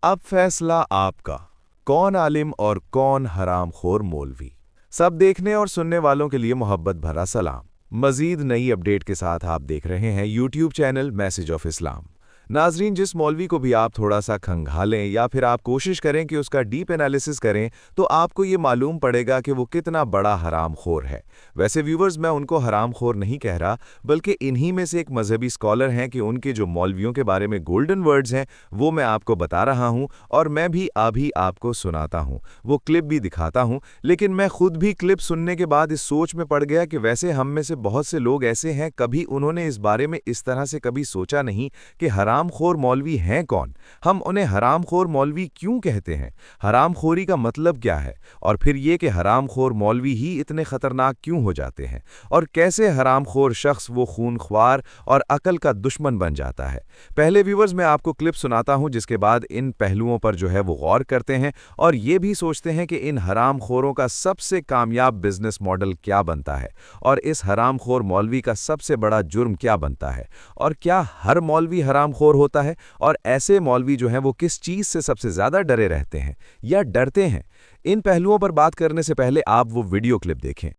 अब फैसला आपका। कौन आलिम और कौन हरामखोर मौलवी। सब देखने और सुनने वालों के लिए मोहब्बत भरा सलाम। मजीद नई अपडेट के साथ आप देख रहे हैं YouTube channel message of Islam. नाजरीन, जिस मौलवी को भी आप थोड़ा सा खंगालें या फिर आप कोशिश करें कि उसका डीप एनालिसिस करें तो आपको ये मालूम पड़ेगा कि वो कितना बड़ा हरामखोर है। वैसे व्यूवर्स, मैं उनको हरामखोर नहीं कह रहा, बल्कि इन्हीं में से एक मजहबी स्कॉलर हैं कि उनके जो मौलवियों के बारे में गोल्डन वर्ड्स हैं वो मैं आपको बता रहा हूं और मैं भी अभी आपको सुनाता हूं, वो क्लिप भी दिखाता हूं। लेकिन मैं खुद भी क्लिप सुनने के बाद इस सोच में पड़ गया कि वैसे हम में से बहुत से लोग ऐसे हैं, कभी उन्होंने इस बारे में इस तरह से कभी सोचा नहीं कि हरामखोर मौलवी हैं कौन, हम उन्हें हरामखोर मौलवी क्यों कहते हैं, हरामखोरी का मतलब क्या है, और फिर ये कि हरामखोर मौलवी ही इतने खतरनाक क्यों हो जाते हैं, और कैसे हरामखोर शख्स वो खूनख्वार और अकल का दुश्मन बन जाता है। पहले व्यूवर्स, मैं आपको क्लिप सुनाता हूं, जिसके बाद इन पहलुओं पर जो है वो गौर करते हैं और ये भी सोचते हैं कि इन हरामखोरों का सबसे कामयाब बिजनेस मॉडल क्या बनता है, और इस हरामखोर मौलवी का सबसे बड़ा जुर्म क्या बनता है, और क्या हर मौलवी हरामखोर होता है, और ऐसे मौलवी जो हैं वो किस चीज़ से सबसे ज़्यादा डरे रहते हैं या डरते हैं। इन पहलुओं पर बात करने से पहले आप वो वीडियो क्लिप देखें।